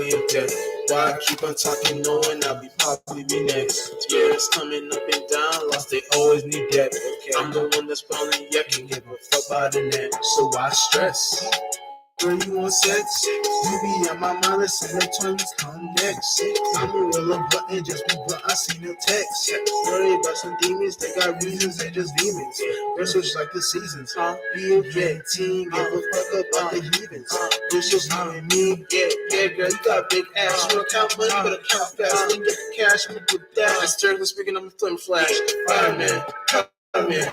point of death. Why I keep on talking, knowing I'll probably be next. Yeah, it's coming up and down, lost, they always need depth. Okay, I'm the one that's probably yet can give a fuck about the net. So why stress? Girl, you want sex? You be on my mind, let's see the twins come next. I'm a real button, just be blunt, I see no text. Worry about some demons, they got reasons, they just demons. Girls switch like the seasons, be a jet team, give a fuck about the heathens. This just you and me, yeah, girl, you got big ass. You don't count money, but count fast. Then get the cash, I'm gonna get that. Hysterically speaking, I'm a flame flash. Fireman, fireman.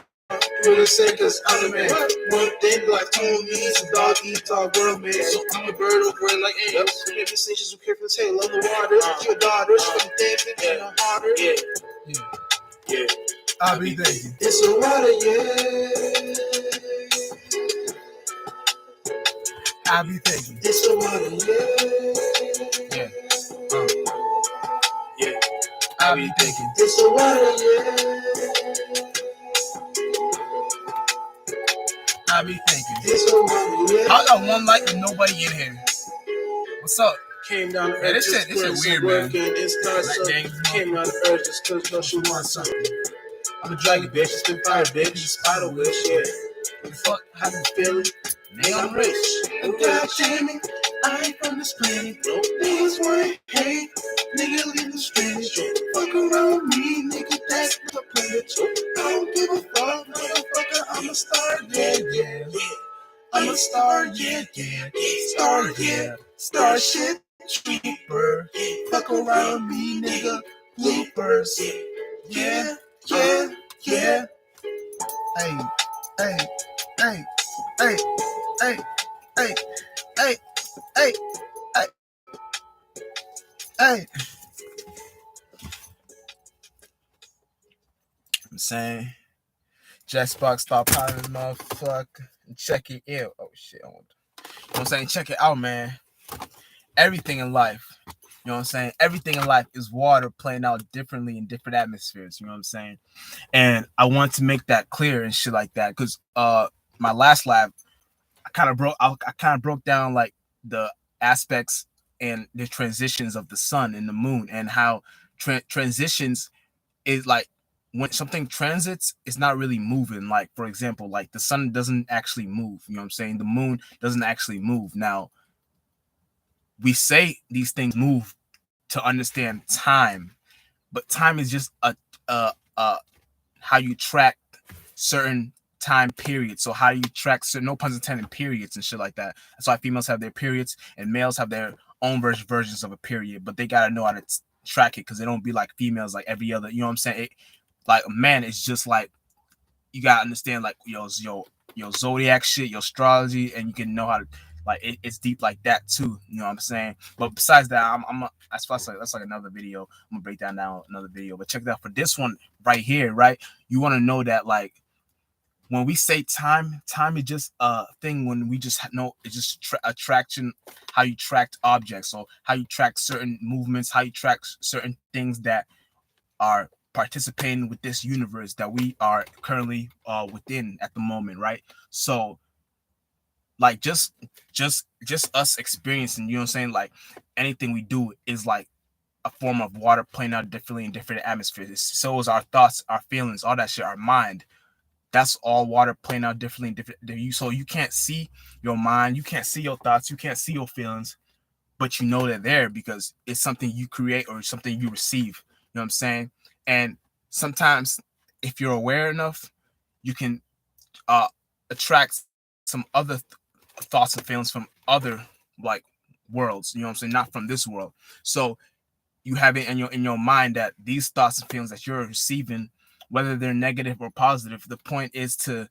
You the same cause I'm the man. One thing like told me it's a dog eat dog world, man. So I'm a bird over it like ants. Forget the stations who care for the tail. Love the waters, your daughters, from dancing and the harder. Yeah. I be thinking. It's a water, I be thinking. It's a water, I be thinking. It's a water, I be thinking. It's a water, I got one light and nobody in here. What's up? Came down to Man, earth, this shit weird, man. Came down to earth just cause she wants something. I'm a dragon bitch, it's been fire, bitch. Spider wish, yeah. What the fuck? How you feeling? Nigga, I'm rich. And God damn it, I ain't from this planet. Niggas wanna hate, nigga leave the street. Fuck around me, nigga, that's the planet. I don't give a fuck, motherfucker, I'm a star, yeah. I'm a star, yeah. Star, yeah. Starship Trooper. Fuck around me, nigga. Bloopers. Yeah. Hey. I'm saying, Jackbox, stop piling, motherfucker, and check it out. Oh shit, you know what I'm saying? Check it out, man. Everything in life, you know what I'm saying? Everything in life is water playing out differently in different atmospheres, you know what I'm saying? And I want to make that clear and shit like that, because my last lab, I kind of broke down like the aspects and the transitions of the sun and the moon, and how transitions is like when something transits, it's not really moving. Like, for example, like the sun doesn't actually move, you know what I'm saying? The moon doesn't actually move. Now, we say these things move to understand time, but time is just how you track certain time periods. So how you track certain, no puns intended, periods and shit like that. That's why females have their periods and males have their own versions of a period, but they gotta know how to track it, because they don't be like females like every other, you know what I'm saying? Like a man, it's just like you gotta understand like your zodiac shit, your astrology, and you can know how to like it's deep like that too, you know what I'm saying? But besides that, that's like another video. I'm gonna break down now another video. But check it out for this one right here, right? You want to know that like when we say time is just a thing. When we just know it's just attraction, how you track objects, so how you track certain movements, how you track certain things that are participating with this universe that we are currently within at the moment, right? So like just us experiencing, you know what I'm saying, like anything we do is like a form of water playing out differently in different atmospheres. So is our thoughts, our feelings, all that shit, our mind. That's all water playing out differently in different. So you can't see your mind, you can't see your thoughts, you can't see your feelings, but you know they're there because it's something you create or something you receive. You know what I'm saying? And sometimes if you're aware enough, you can attract some other thoughts and feelings from other like worlds, you know what I'm saying, not from this world. So you have it in your mind that these thoughts and feelings that you're receiving, whether they're negative or positive, the point is to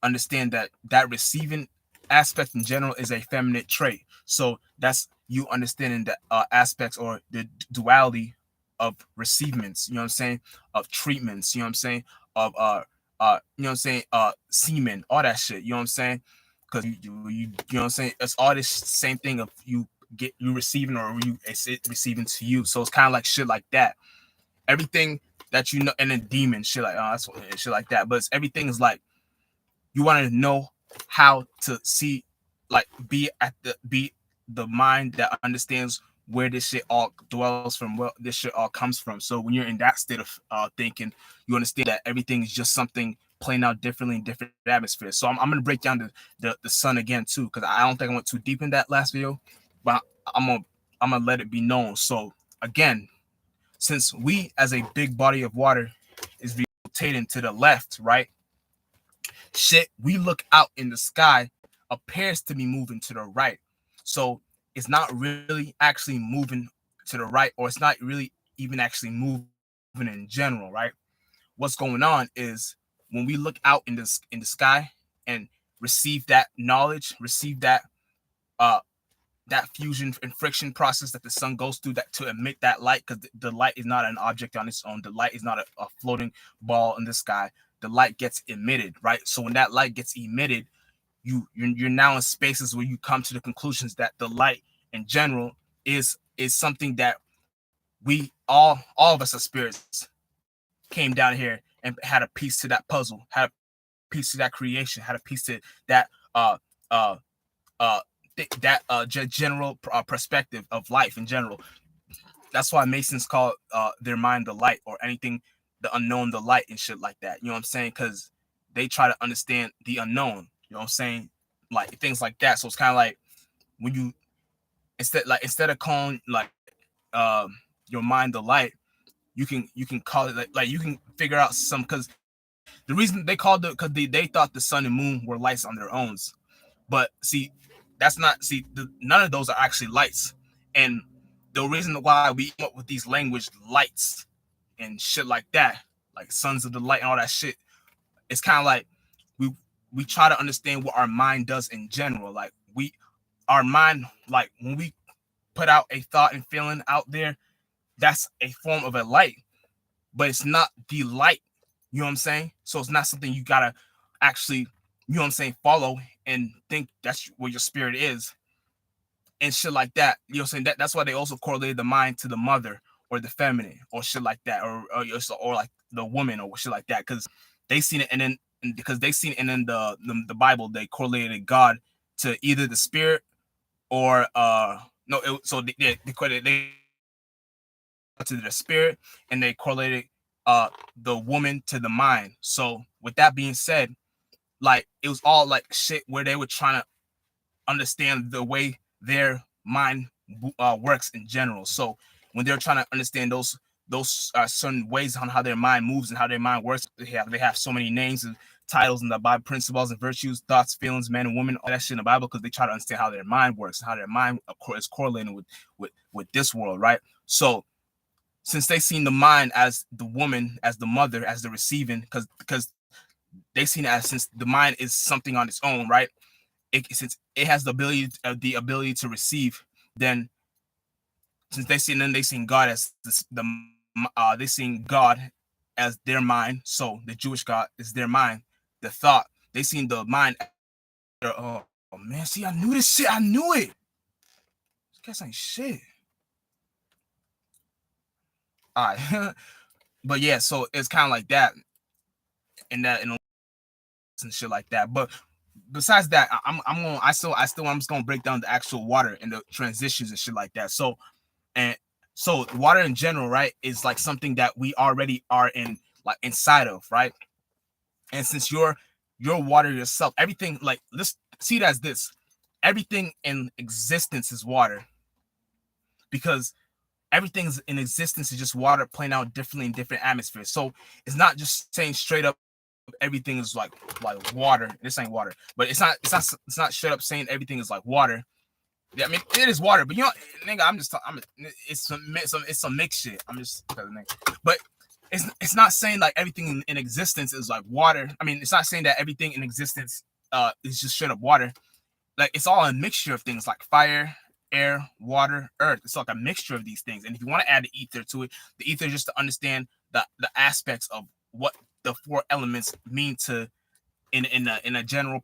understand that receiving aspect in general is a feminine trait. So that's you understanding the aspects or the duality of receivements, you know what I'm saying, of treatments, you know what I'm saying, of you know what I'm saying, semen, all that shit, you know what I'm saying, because you know what I'm saying, it's all this same thing of you receiving or it's receiving to you. So it's kind of like shit like that. Everything that you know, and then demon shit like that's shit like that. But it's, everything is like you want to know how to see, like be the mind that understands where this shit all dwells from, where this shit all comes from. So when you're in that state of thinking, you understand that everything is just something playing out differently in different atmospheres. So I'm gonna break down the sun again too, because I don't think I went too deep in that last video, but I'm gonna I'm gonna let it be known. So again, since we as a big body of water is rotating to the left, right? Shit, we look out in the sky appears to be moving to the right. So it's not really actually moving to the right, or it's not really even actually moving in general, right? What's going on is when we look out in the sky and receive that knowledge, receive uh that fusion and friction process that the sun goes through that to emit that light, because the light is not an object on its own. The light is not a floating ball in the sky. The light gets emitted, right? So when that light gets emitted, you're now in spaces where you come to the conclusions that the light in general is something that we all of us as spirits came down here and had a piece to that puzzle, had a piece to that creation, had a piece to that uh general perspective of life in general. That's why Masons call their mind the light, or anything the unknown the light and shit like that. You know what I'm saying? Because they try to understand the unknown. You know what I'm saying? Like things like that. So it's kind of like when you instead of calling like your mind the light, you can call it like you can figure out some, because the reason they called it because they thought the sun and moon were lights on their own. But see, that's not none of those are actually lights. And the reason why we come up with these language lights and shit like that, like sons of the light and all that shit, it's kind of like we we try to understand what our mind does in general. Like our mind, like when we put out a thought and feeling out there, that's a form of a light, but it's not the light. You know what I'm saying? So it's not something you gotta actually, you know what I'm saying, follow and think that's where your spirit is and shit like that. You know what I'm saying? That's why they also correlated the mind to the mother or the feminine or shit like that, or like the woman or shit like that, because they seen it, and then because they seen it, and then the Bible, they correlated God to either the spirit or no, so they correlated to the spirit, and they correlated the woman to the mind. So with that being said, like it was all like shit where they were trying to understand the way their mind works in general. So when they're trying to understand those certain ways on how their mind moves and how their mind works, they have so many names and titles in the Bible: principles and virtues, thoughts, feelings, men and women, all that shit in the Bible, because they try to understand how their mind works and how their mind is correlated with this world, right? So since they seen the mind as the woman, as the mother, as the receiving, because they seen it as, since the mind is something on its own, right? Since it has the ability to receive, then since they seen God as they seen God as their mind. So the Jewish God is their mind, the thought. They seen the mind. Oh man, see, I knew this shit. I knew it. This guys ain't shit. All right, but yeah, so it's kind of like that, and shit like that. But besides that, I'm just gonna break down the actual water and the transitions and shit like that. And so water in general, right, is like something that we already are in, like inside of, right? And since you're water yourself, everything, like, let's see it as this: everything in existence is water, because everything in existence is just water playing out differently in different atmospheres. So it's not just saying straight up everything is like water. This ain't water, but it's not straight up saying everything is like water. Yeah, I mean it is water, but nigga, it's some mixed shit. I'm just, but it's not saying like everything in existence is like water. I mean, it's not saying that everything in existence is just straight up water. Like it's all a mixture of things like fire, air, water, earth. It's like a mixture of these things. And if you want to add the ether to it, the ether is just to understand the aspects of what the four elements mean to in a general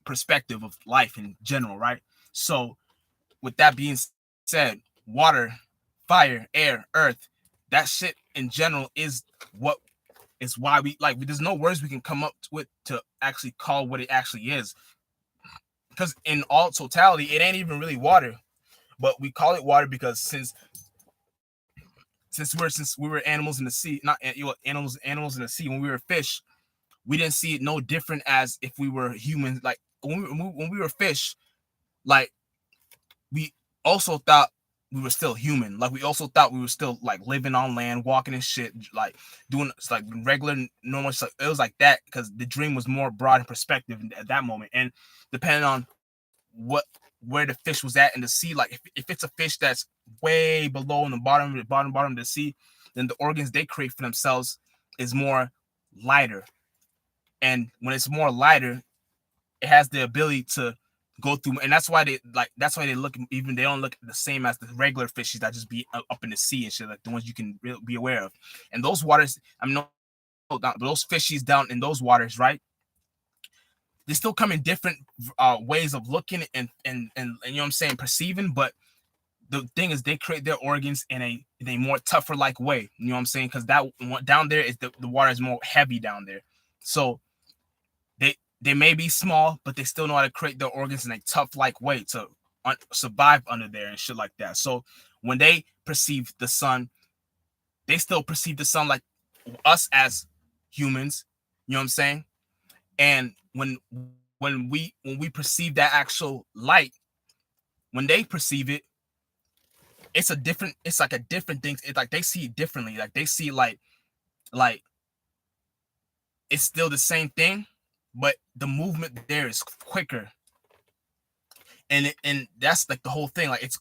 perspective of life in general, right? So with that being said, water, fire, air, earth, that shit in general is what is why we like. There's no words we can come up with to actually call what it actually is, because in all totality, it ain't even really water. But we call it water because since we were animals in the sea, not animals in the sea. When we were fish, we didn't see it no different as if we were humans. Like when we were fish, like we also thought we were still human. Like we also thought we were still like living on land, walking and shit, like doing like regular normal stuff. It was like that because the dream was more broad in perspective at that moment. And depending on where the fish was at in the sea, like if it's a fish that's way below in the bottom of the sea, then the organs they create for themselves is more lighter. And when it's more lighter, it has the ability to go through, and that's why they look, even they don't look the same as the regular fishes that just be up in the sea and shit, like the ones you can be aware of. And those waters, I mean, no, those fishies down in those waters, right? They still come in different ways of looking and you know what I'm saying, perceiving. But the thing is, they create their organs in a more tougher like way. You know what I'm saying? Because that down there is the water is more heavy down there, so they may be small, but they still know how to create their organs in a tough like way to survive under there and shit like that. So when they perceive the sun, they still perceive the sun like us as humans. You know what I'm saying? And when we perceive that actual light, when they perceive it, it's like a different thing. It's like they see it differently. Like they see like it's still the same thing, but the movement there is quicker. And that's like the whole thing. Like it's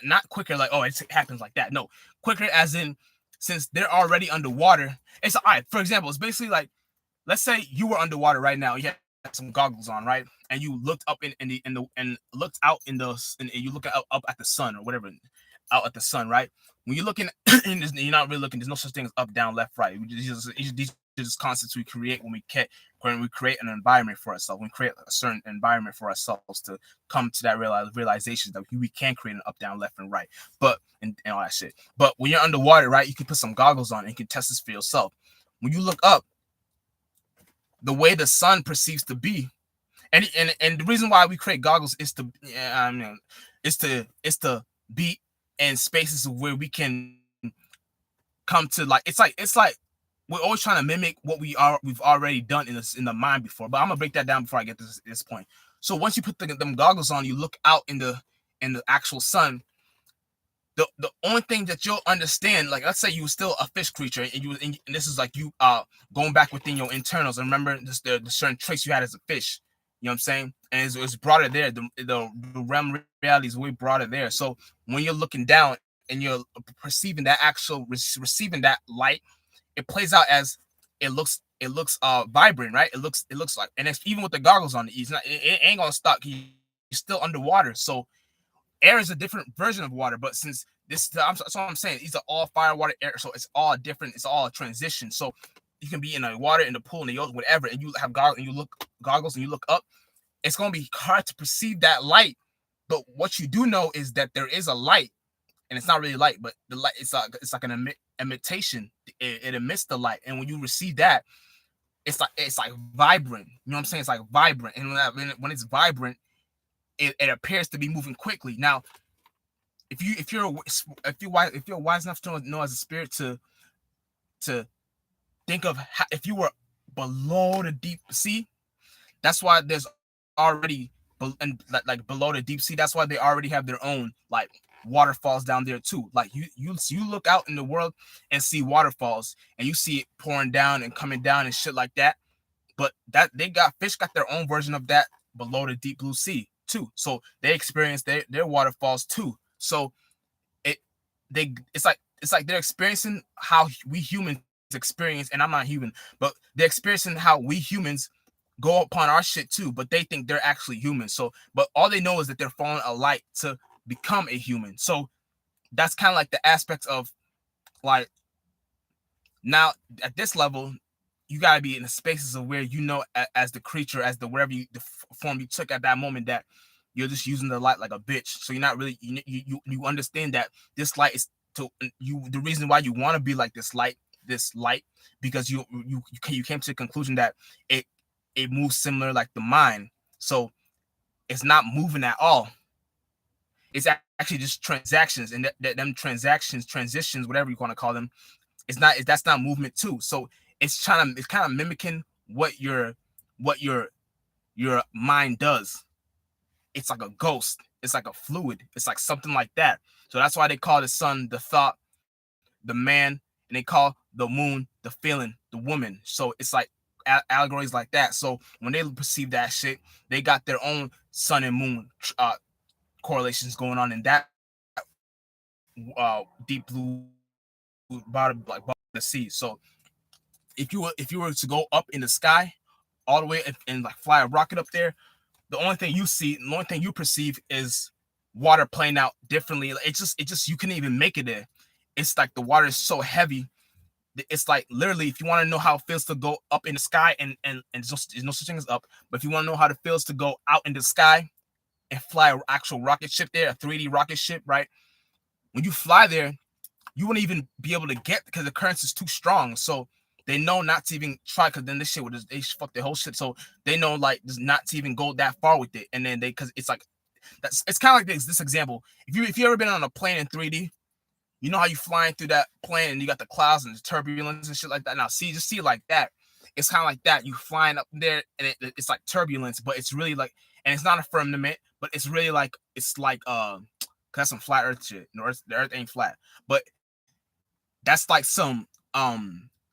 not quicker. Like, oh, it happens like that. No, quicker as in, since they're already underwater. It's all right. For example, it's basically like, let's say you were underwater right now. You had some goggles on, right? And you looked up and looked out and you look up at the sun or whatever, out at the sun, right? When you're looking, you're not really looking. There's no such thing as up, down, left, right. These are just concepts we create when we create an environment for ourselves. When we create a certain environment for ourselves to come to that realization that we can create an up, down, left, and right, but and all that shit. But when you're underwater, right, you can put some goggles on and you can test this for yourself. When you look up, the way the sun perceives to be, and the reason why we create goggles is to, I mean, is to be in spaces where we can come to, like, it's like we're always trying to mimic what we've already done in the mind before. But I'm gonna break that down before I get to this point. So once you put them goggles on, you look out in the actual sun. The only thing that you'll understand, like, let's say you were still a fish creature and this is like you going back within your internals and remember the certain traits you had as a fish. You know what I'm saying? And it's broader there. The realm reality is way broader there. So when you're looking down and you're perceiving that actual receiving that light, it plays out as it looks vibrant, right? It looks like, and it's even with the goggles on, it ain't gonna stop. You're still underwater, so air is a different version of water. But since that's what I'm saying, these are all fire, water, air, so it's all different. It's all a transition. So you can be in the water, in the pool, in the ocean, whatever, and you have goggles and you look up. It's gonna be hard to perceive that light. But what you do know is that there is a light, and it's not really light, but the light, it's like an imitation. It emits the light, and when you receive that, it's like vibrant. You know what I'm saying? It's like vibrant, and when it's vibrant, it appears to be moving quickly. Now, if you're wise enough to know as a spirit to think of how, if you were below the deep sea, that's why there's already and like below the deep sea. That's why they already have their own like waterfalls down there too. Like you look out in the world and see waterfalls, and you see it pouring down and coming down and shit like that. But that fish got their own version of that below the deep blue sea too. So they experience their waterfalls too. So it it's like they're experiencing how we humans experience, and I'm not human, but they're experiencing how we humans go upon our shit too, but they think they're actually humans. So, but all they know is that they're following a light to become a human. So that's kind of like the aspects of like, now at this level, you got to be in the spaces of where you know, as the creature, as the wherever the form you took at that moment, that you're just using the light like a bitch. So you're not really, you understand that this light is to you, the reason why you want to be like this light, because you came to the conclusion that it moves similar like the mind. So it's not moving at all. It's actually just transactions, and them transactions, transitions, whatever you want to call them, that's not movement too. So it's kind of mimicking what your mind does. It's like a ghost. It's like a fluid. It's like something like that. So that's why they call the sun the thought, the man, and they call the moon the feeling, the woman. So it's like allegories like that. So when they perceive that shit, they got their own sun and moon correlations going on in that deep blue bottom, like bottom of the sea. So if you were to go up in the sky all the way and like fly a rocket up there, the only thing you see, the only thing you perceive is water playing out differently. It just you couldn't even make it there. It's like the water is so heavy. It's like literally, if you want to know how it feels to go up in the sky, and there's no such thing as up, but if you want to know how it feels to go out in the sky and fly an actual rocket ship there, a 3D rocket ship, right? When you fly there, you wouldn't even be able to get because the currents is too strong. So they know not to even try because then this shit would just they fuck their whole shit. So they know like just not to even go that far with it. And then they because it's like it's kind of like this example. If you ever been on a plane in 3D, you know how you flying through that plane and you got the clouds and the turbulence and shit like that. Now just see it like that. It's kind of like that. You flying up there and it's like turbulence, but it's really like, and it's not a firmament, but it's really like it's like that's some flat Earth shit. The Earth ain't flat, but that's like some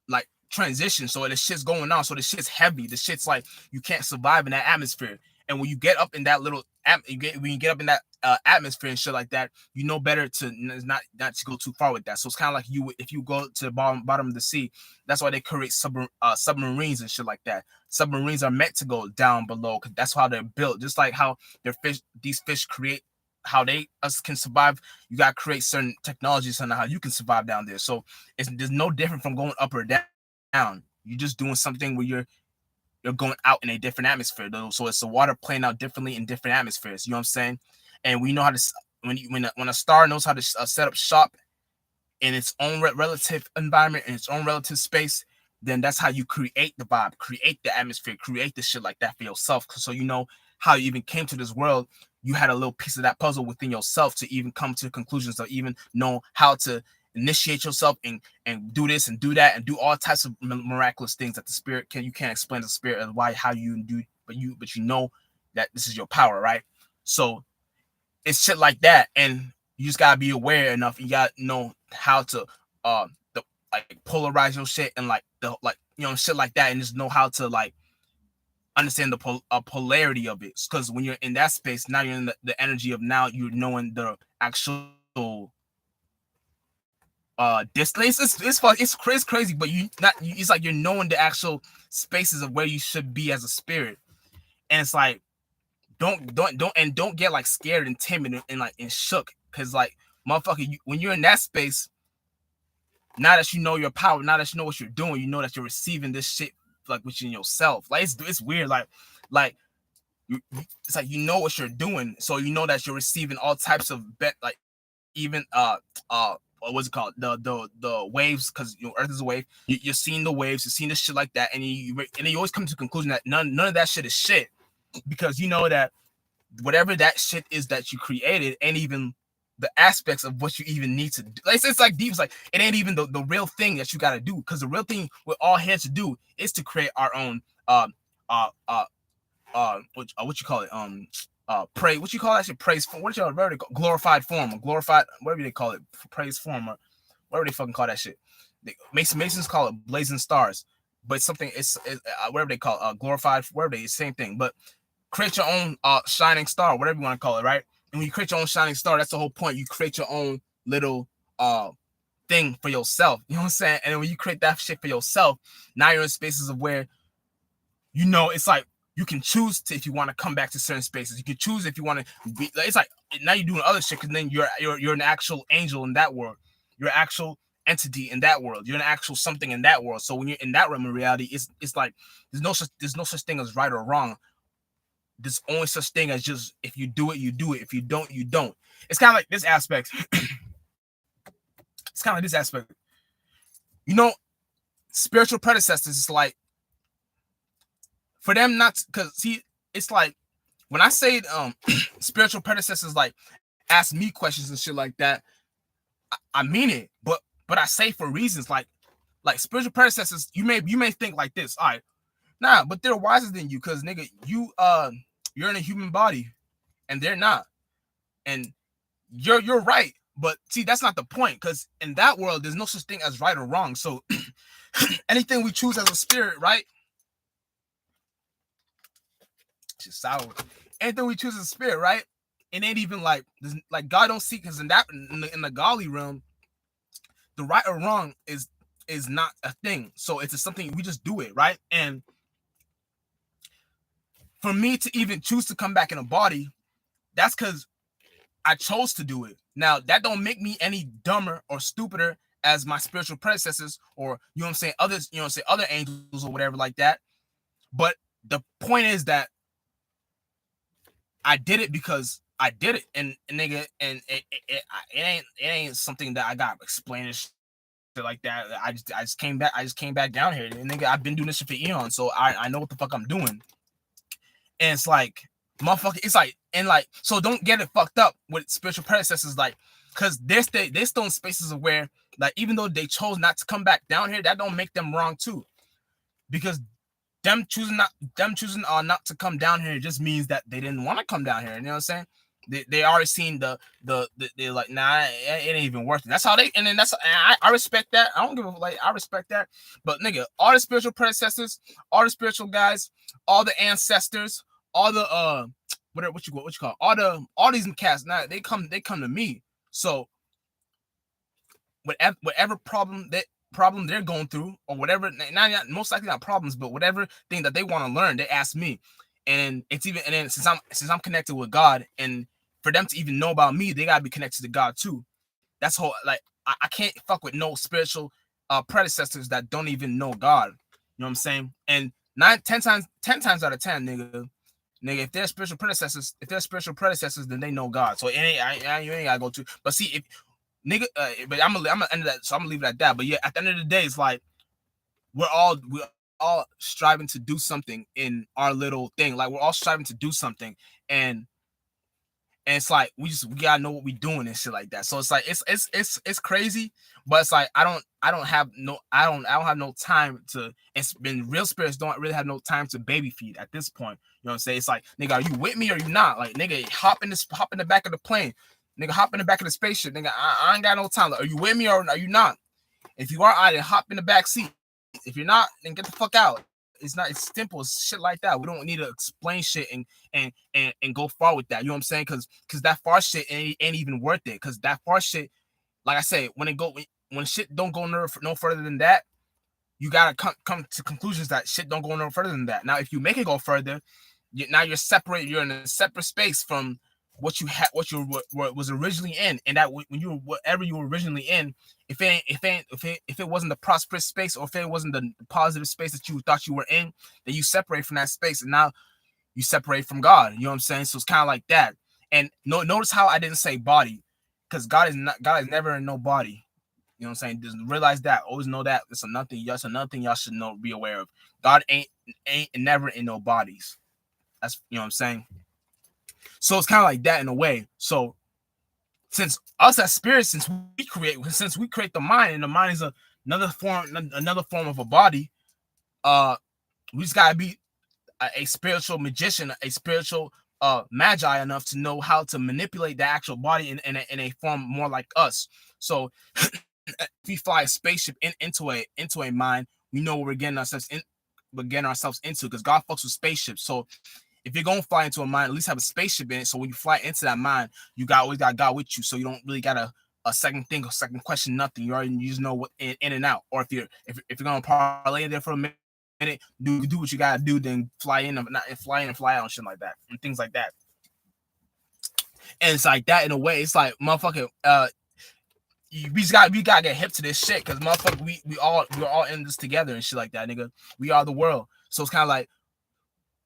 like transition. So the shit's going on. So the shit's heavy. The shit's like you can't survive in that atmosphere. And when you get up in that little when you get up in that atmosphere and shit like that, you know better to not to go too far with that. So it's kind of like if you go to the bottom of the sea, that's why they create submarines and shit like that. Submarines are meant to go down below because that's how they're built. Just like how these fish create how they us can survive. You gotta create certain technologies on how you can survive down there. So there's no different from going up or down. You're just doing something where you're going out in a different atmosphere though. So it's the water playing out differently in different atmospheres. You know what I'm saying? And we know how to when a star knows how to set up shop in its own relative environment, in its own relative space, then that's how you create the vibe, create the atmosphere, create the shit like that for yourself. So you know how you even came to this world. You had a little piece of that puzzle within yourself to even come to conclusions, to even know how to initiate yourself and do this and do that and do all types of miraculous things that the spirit you can't explain to the spirit and why how you do, but you know that this is your power, right? So it's shit like that, and you just gotta be aware enough. You gotta know how to like polarize your shit and like shit like that, and just know how to like understand the polarity of it. Because when you're in that space, now you're in the energy of now you're knowing the actual distance. It's crazy, but it's like you're knowing the actual spaces of where you should be as a spirit, and it's like don't get like scared and timid and shook, because like motherfucker, when you're in that space, now that you know your power, now that you know what you're doing, you know that you're receiving this shit like within yourself. Like it's weird, like it's like you know what you're doing, so you know that you're receiving all types of like even what's it called, the waves, because Earth is a wave. You're seeing the waves, you're seeing this shit like that, and you always come to the conclusion that none of that shit is shit, because you know that whatever that shit is that you created ain't even the aspects of what you even need to do. Like, it's like deep. It's like it ain't even the real thing that you got to do, because the real thing we're all here to do is to create our own what you call it pray what you call that shit, praise form, what y'all glorified form, or glorified whatever they call it, praise form, or whatever they fucking call that shit. Masons call it blazing stars, but something it's whatever they call it, glorified, whatever they, same thing. But create your own shining star, whatever you want to call it, right? And when you create your own shining star, that's the whole point. You create your own little thing for yourself. You know what I'm saying? And when you create that shit for yourself, now you're in spaces of where it's like you can choose to, if you want to come back to certain spaces. You can choose if you want to be. It's like now you're doing other shit, because then you're an actual angel in that world. You're an actual entity in that world. You're an actual something in that world. So when you're in that realm of reality, it's like there's no such thing as right or wrong. There's only such thing as just, if you do it, you do it. If you don't, you don't. It's kind of like this aspect. It's kind of like this aspect. Spiritual predecessors, it's like for them not, because see, it's like when I say spiritual predecessors, like ask me questions and shit like that, I mean it. But I say for reasons like spiritual predecessors. You may think like this. All right, nah, but they're wiser than you, because nigga, you're in a human body and they're not, and you're right. But see, that's not the point, because in that world, there's no such thing as right or wrong. So anything we choose as a spirit, right? Just sour. Anything we choose as a spirit, right? It ain't even like God don't seek, because in the godly realm, the right or wrong is not a thing. So it's just something we just do it, right? And for me to even choose to come back in a body, that's because I chose to do it. Now, that don't make me any dumber or stupider as my spiritual predecessors, or you know what I'm saying, others, you know what I'm saying, other angels or whatever like that. But the point is that I did it because I did it, and nigga, and it ain't something that I got explaining shit like that. I just came back. I just came back down here, and nigga, I've been doing this shit for eons, so I know what the fuck I'm doing. And it's like, motherfucker, it's like, and like, so don't get it fucked up with spiritual predecessors, like, because they're still in spaces of where, like, even though they chose not to come back down here, that don't make them wrong too, because them choosing not to come down here just means that they didn't want to come down here. You know what I'm saying? They already seen they're like, nah, it ain't even worth it. That's how they, and then I respect that. I don't give a, like, I respect that. But nigga, all the spiritual predecessors, all the spiritual guys, all the ancestors, all the what you call all these cats, now they come to me. So whatever problem they're going through, or whatever, not most likely not problems, but whatever thing that they want to learn, they ask me. And it's even, and then since I'm connected with God, and for them to even know about me, they gotta be connected to God too. That's whole, like, I can't fuck with no spiritual predecessors that don't even know God. You know what I'm saying? And 10 times out of 10, nigga, if they're spiritual predecessors, then they know God. So it ain't, you ain't gotta go to. But see, if nigga, but I'm gonna end that. So I'm gonna leave it at that. But yeah, at the end of the day, it's like we're all striving to do something in our little thing. Like, we're all striving to do something, and it's like we gotta know what we're doing and shit like that. So it's like it's crazy, but it's like I don't have no time to. It's been real spirits don't really have no time to baby feed at this point. You know what I'm saying? It's like, nigga, are you with me or you not? Like, nigga, hop in the back of the plane. Nigga, hop in the back of the spaceship. Nigga, I ain't got no time. Like, are you with me or are you not? If you are, then hop in the back seat. If you're not, then get the fuck out. It's simple. It's shit like that. We don't need to explain shit and go far with that. You know what I'm saying? Because that far shit ain't even worth it. Because that far shit, like I say, when shit don't go no further than that, you gotta come to conclusions that shit don't go no further than that. Now, if you make it go further, now you're separate. You're in a separate space from what you had, was originally in, and that when you were whatever you were originally in, if it wasn't the prosperous space, or if it wasn't the positive space that you thought you were in, then you separate from that space, and now you separate from God. You know what I'm saying? So it's kind of like that. And notice how I didn't say body, because God is never in no body. You know what I'm saying? Just realize that. Always know that. That's another thing y'all should know, be aware of. God ain't never in no bodies. That's, you know what I'm saying? So it's kind of like that in a way. So since us as spirits, since we create the mind, and the mind is another form of a body, we just gotta be a spiritual magician, a spiritual magi enough to know how to manipulate the actual body in a form more like us. So if we fly a spaceship into a mind, we know what we're getting ourselves into, because God fucks with spaceships. So if you're gonna fly into a mine, at least have a spaceship in it. So when you fly into that mine, always got God with you. So you don't really got a second question, nothing. You just know what in and out. Or if you're gonna parlay there for a minute, do what you gotta do, then fly in and fly out and shit like that, and things like that. And it's like that in a way. It's like, motherfucker, we gotta get hip to this shit, because motherfucker, we're all in this together and shit like that, nigga. We are the world. So it's kind of like,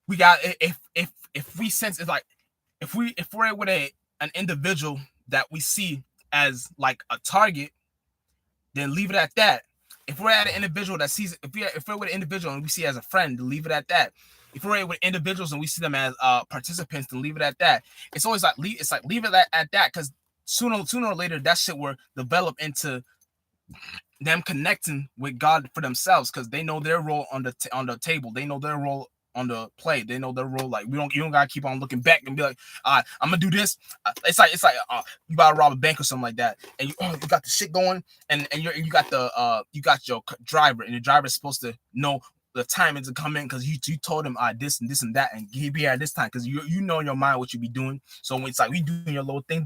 we got, if we sense, it's like, if we're with an individual that we see as like a target, then leave it at that. If we're at an individual that sees, if we're with an individual and we see as a friend, to leave it at that. If we're with individuals and we see them as participants, to leave it at that. It's always like leave it at that, because sooner or later that shit will develop into them connecting with God for themselves, because they know their role on the table. They know their role on the play. They know their role. Like you don't gotta keep on looking back and be like, I'm gonna do this. It's like you gotta rob a bank or something like that, and you got the shit going, and you got your driver, and the driver is supposed to know the timing to come in, because you told him this and this and that, and he be here at this time, because you know in your mind what you be doing. So when it's like we doing your little thing,